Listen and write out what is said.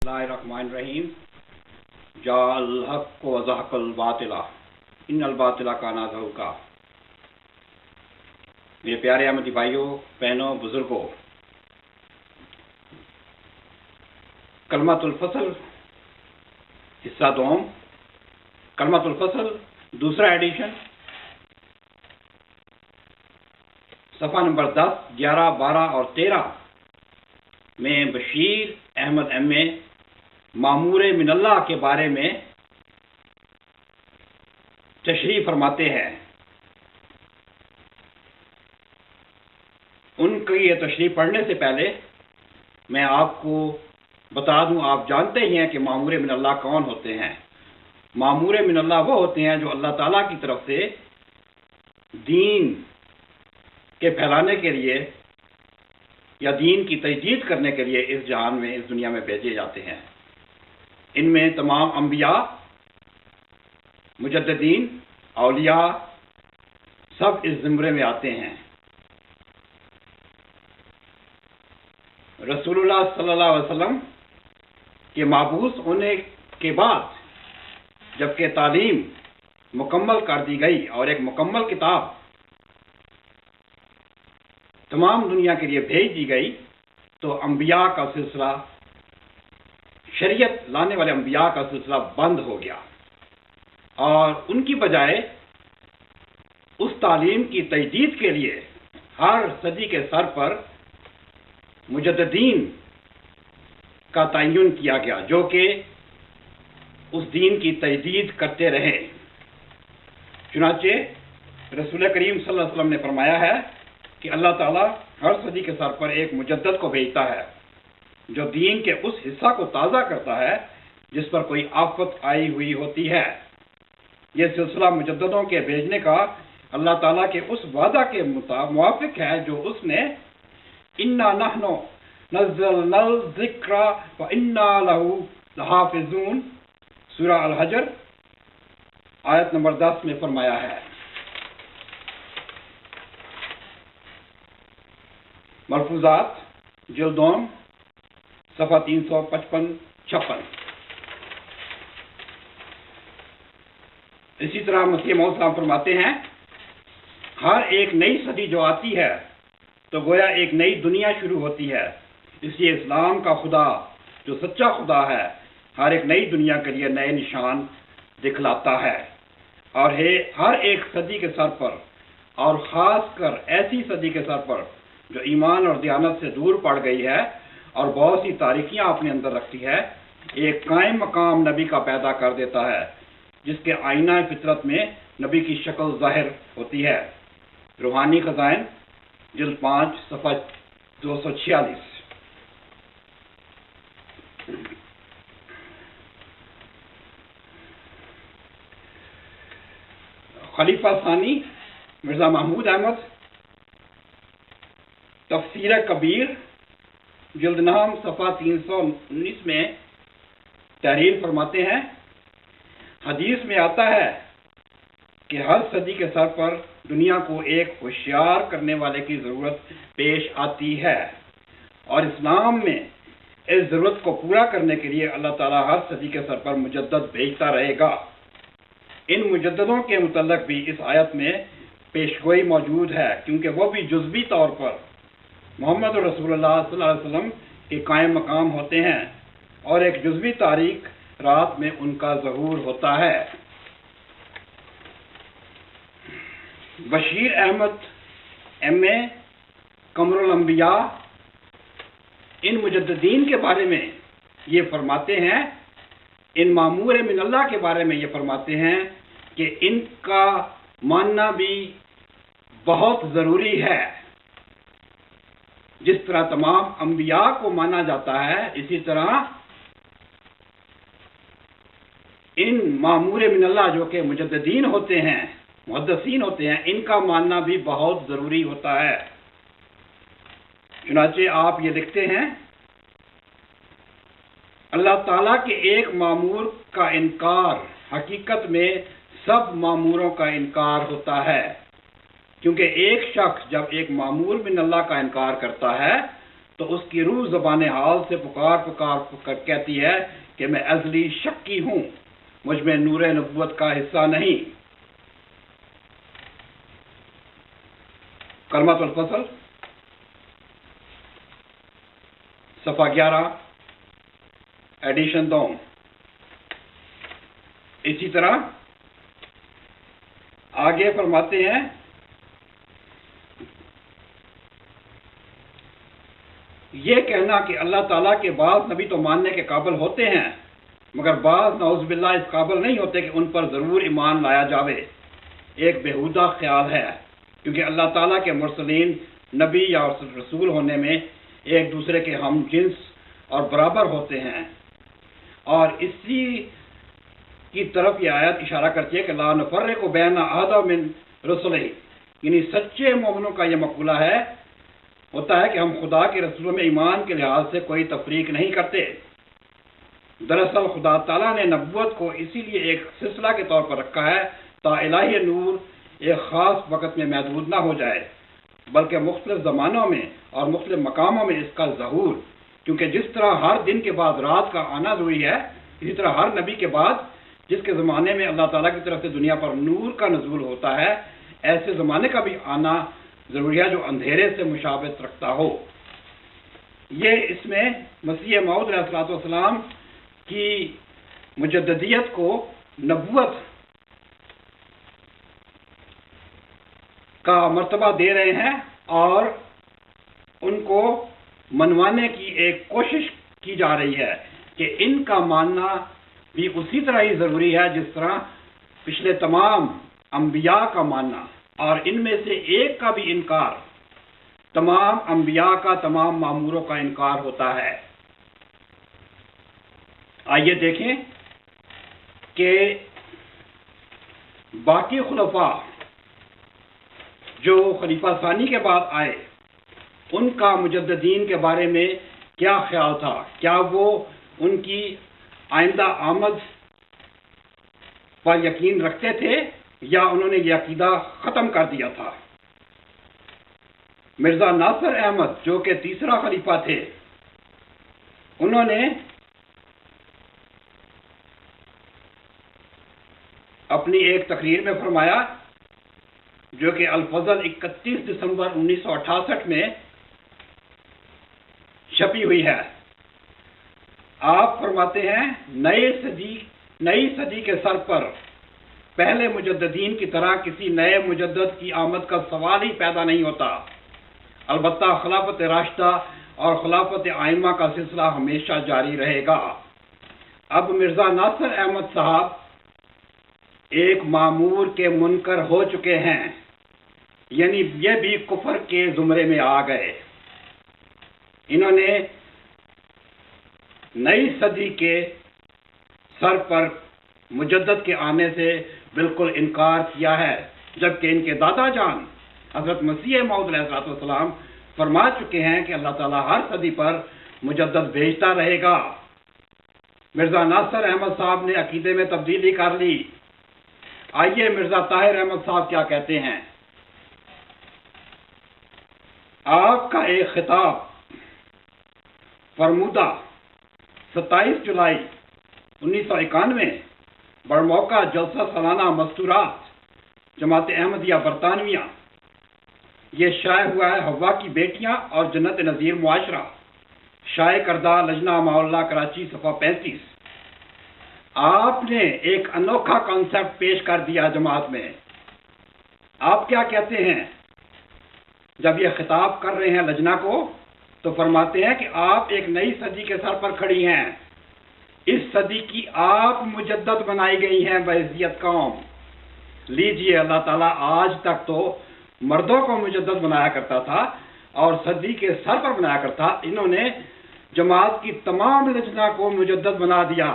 बिस्मिल्लाहिर्रहमानिर्रहीम। जा अल-हक़ व ज़हक़ल बातिला इन्नल बातिला काना ज़हूक़ा। मेरे प्यारे अहमदी भाइयों, बहनों, बुजुर्गों, कलमातुल फ़स्ल हिस्सा दोम, कलमातुल फ़स्ल दूसरा एडिशन, सफ़ा नंबर 10, 11, 12 और 13 में बशीर अहमद एम.ए. मामूर मिनल्लाह के बारे में तशरीह फरमाते हैं। उनकी ये तशरीह पढ़ने से पहले मैं आपको बता दूं, आप जानते ही हैं कि मामूर मिनल्लाह कौन होते हैं। मामूर मिनल्लाह वो होते हैं जो अल्लाह ताला की तरफ से दीन के फैलाने के लिए या दीन की तजदीद करने के लिए इस जहान में, इस दुनिया में भेजे जाते हैं। इनमें तमाम अंबिया, मुजद्दिदीन, औलिया सब इस ज़ुमरे में आते हैं। रसूलुल्लाह सल्लल्लाहु अलैहि वसल्लम के माबूस होने के बाद जबकि तालीम मुकम्मल कर दी गई और एक मुकम्मल किताब तमाम दुनिया के लिए भेज दी गई, तो अंबिया का सिलसिला, शरीयत लाने वाले अंबिया का सिलसिला बंद हो गया और उनकी बजाय उस तालीम की तजदीद के लिए हर सदी के सर पर मुजद्दिदीन का तयन किया गया, जो कि उस दीन की तजदीद करते रहे। चुनांचे रसूल करीम सल्लल्लाहु अलैहि वसल्लम ने फरमाया है कि अल्लाह ताला हर सदी के सर पर एक मुजद्दिद को भेजता है जो दीन के उस हिस्सा को ताज़ा करता है जिस पर कोई आफत आई हुई होती है। यह सिलसिला मुजद्दिदों के भेजने का अल्लाह ताला के उस वादा के मुवाफिक है जो उसने इन्ना नहनु नज़्ज़लनल ज़िक्रा व इन्ना लहू लहाफ़िज़ून सूरह अल-हजर आयत नंबर 10 में फरमाया है। मलफूज़ात जिल्दोम सफ़ा 355-56। इसी तरह मसीह मौद साहब फरमाते हैं, हर एक नई सदी जो आती है तो गोया एक नई दुनिया शुरू होती है। इसलिए इस्लाम का खुदा जो सच्चा खुदा है हर एक नई दुनिया के लिए नए निशान दिखलाता है और हर एक सदी के सर पर, और ख़ास कर ऐसी सदी के सर पर जो ईमान और दयानत से दूर पड़ गई है और बहुत सी तारीकियां अपने अंदर रखती है, एक कायम मकाम नबी का पैदा कर देता है जिसके आईना फितरत में नबी की शक्ल ज़ाहिर होती है। रूहानी ख़ज़ाइन जिल्द 5 सफ़ा 246। खलीफा सानी मिर्ज़ा महमूद अहमद तफसीर कबीर जिल्द 9 सफ़ा 319 में तहरीर फरमाते हैं, हदीस में आता है कि हर सदी के सर पर दुनिया को एक होशियार करने वाले की ज़रूरत पेश आती है और इस्लाम में इस ज़रूरत को पूरा करने के लिए अल्लाह ताला हर सदी के सर पर मुजद्दिद भेजता रहेगा। इन मुजद्दिदों के मुतल्लिक़ भी इस आयत में पेशगोई मौजूद है, क्योंकि वो भी जुज़वी तौर पर मोहम्मद रसूलुल्लाह सल्लल्लाहु अलैहि वसल्लम के कायम मकाम होते हैं और एक जुज़वी तारीख रात में उनका ज़हूर होता है। बशीर अहमद एम.ए. कमरुल अंबिया इन मुजद्दिदीन के बारे में ये फरमाते हैं, इन मामूर मिनल्लाह के बारे में ये फरमाते हैं कि इनका मानना भी बहुत ज़रूरी है। जिस तरह तमाम अंबिया को माना जाता है, इसी तरह इन मामूर मिनल्लाह जो कि मुजद्दिदीन होते हैं, मुहद्दिसीन होते हैं, इनका मानना भी बहुत ज़रूरी होता है। चुनांचे आप ये लिखते हैं, अल्लाह ताला के एक मामूर का इनकार हकीकत में सब मामूरों का इनकार होता है, क्योंकि एक शख्स जब एक मामूर मिनल्लाह का इनकार करता है تو اس کی روح زبان حال سے پکار کہتی ہے کہ میں ازلی شکی ہوں، مجھ میں نور نبوت کا حصہ نہیں۔ کلمۃ الفصل صفحہ 11 ایڈیشن 2۔ اسی طرح آگے فرماتے ہیں یہ کہنا کہ اللہ تعالیٰ کے بعض نبی تو ماننے کے قابل ہوتے ہیں مگر بعض نعوذ باللہ اس قابل نہیں ہوتے کہ ان پر ضرور ایمان لایا جاوے، ایک بےہودہ خیال ہے، کیونکہ اللہ تعالیٰ کے مرسلین نبی یا رسول ہونے میں ایک دوسرے کے ہم جنس اور برابر ہوتے ہیں، اور اسی کی طرف یہ آیت اشارہ کرتی ہے کہ لا نفرق بین احد من رسلہ، یعنی سچے مومنوں کا یہ مقولہ ہوتا ہے کہ ہم خدا کے رسولوں میں ایمان کے لحاظ سے کوئی تفریق نہیں کرتے۔ دراصل خدا تعالیٰ نے نبوت کو اسی لیے ایک سلسلہ کے طور پر رکھا ہے تا الہی نور ایک خاص وقت میں محدود نہ ہو جائے، بلکہ مختلف زمانوں میں اور مختلف مقاموں میں اس کا ظہور، کیونکہ جس طرح ہر دن کے بعد رات کا آنا ضروری ہے، اسی طرح ہر نبی کے بعد جس کے زمانے میں اللہ تعالیٰ کی طرف سے دنیا پر نور کا نزول ہوتا ہے، ایسے زمانے کا بھی آنا ضروری ہے جو اندھیرے سے مشابہت رکھتا ہو۔ یہ اس میں مسیح موعود علیہ الصلوۃ والسلام کی مجددیت کو نبوت کا مرتبہ دے رہے ہیں اور ان کو منوانے کی ایک کوشش کی جا رہی ہے کہ ان کا ماننا بھی اسی طرح ہی ضروری ہے جس طرح پچھلے تمام انبیاء کا ماننا، اور ان میں سے ایک کا بھی انکار تمام انبیاء کا، تمام ماموروں کا انکار ہوتا ہے۔ آئیے دیکھیں کہ باقی خلفاء جو خلیفہ ثانی کے بعد آئے ان کا مجددین کے بارے میں کیا خیال تھا، کیا وہ ان کی آئندہ آمد پر یقین رکھتے تھے یا انہوں نے یہ عقیدہ ختم کر دیا تھا؟ مرزا ناصر احمد جو کہ تیسرا خلیفہ تھے، انہوں نے اپنی ایک تقریر میں فرمایا جو کہ الفضل 31 دسمبر 1968 میں چھپی ہوئی ہے۔ آپ فرماتے ہیں نئی صدی کے سر پر پہلے مجددین کی طرح کسی نئے مجدد کی آمد کا سوال ہی پیدا نہیں ہوتا، البتہ خلافت راشدہ اور خلافت ائمہ کا سلسلہ ہمیشہ جاری رہے گا۔ اب مرزا ناصر احمد صاحب ایک مامور کے منکر ہو چکے ہیں، یعنی یہ بھی کفر کے زمرے میں آ گئے۔ انہوں نے نئی صدی کے سر پر مجدد کے آنے سے بالکل انکار کیا ہے، جبکہ ان کے دادا جان حضرت مسیح موعود علیہ السلام فرما چکے ہیں کہ اللہ تعالیٰ ہر صدی پر مجدد بھیجتا رہے گا۔ مرزا ناصر احمد صاحب نے عقیدے میں تبدیلی کر لی۔ آئیے مرزا طاہر احمد صاحب کیا کہتے ہیں۔ آپ کا ایک خطاب فرمودہ 27 جولائی 1991 برموقع جلسہ سالانہ مستورات جماعت احمدیہ برطانویہ، یہ شائع ہوا ہے حوا کی بیٹیاں اور جنت نظیر معاشرہ، شائع کردہ لجنہ معاملہ کراچی صفحہ 35۔ آپ نے ایک انوکھا کانسیپٹ پیش کر دیا جماعت میں۔ آپ کیا کہتے ہیں جب یہ خطاب کر رہے ہیں لجنہ کو؟ تو فرماتے ہیں کہ آپ ایک نئی صدی کے سر پر کھڑی ہیں، اس صدی کی آپ مجدد بنائی گئی ہیں بعزت قوم۔ لیجئے، اللہ تعالیٰ آج تک تو مردوں کو مجدد بنایا کرتا تھا اور صدی کے سر پر بنایا کرتا، انہوں نے جماعت کی تمام لجنہ کو مجدد بنا دیا۔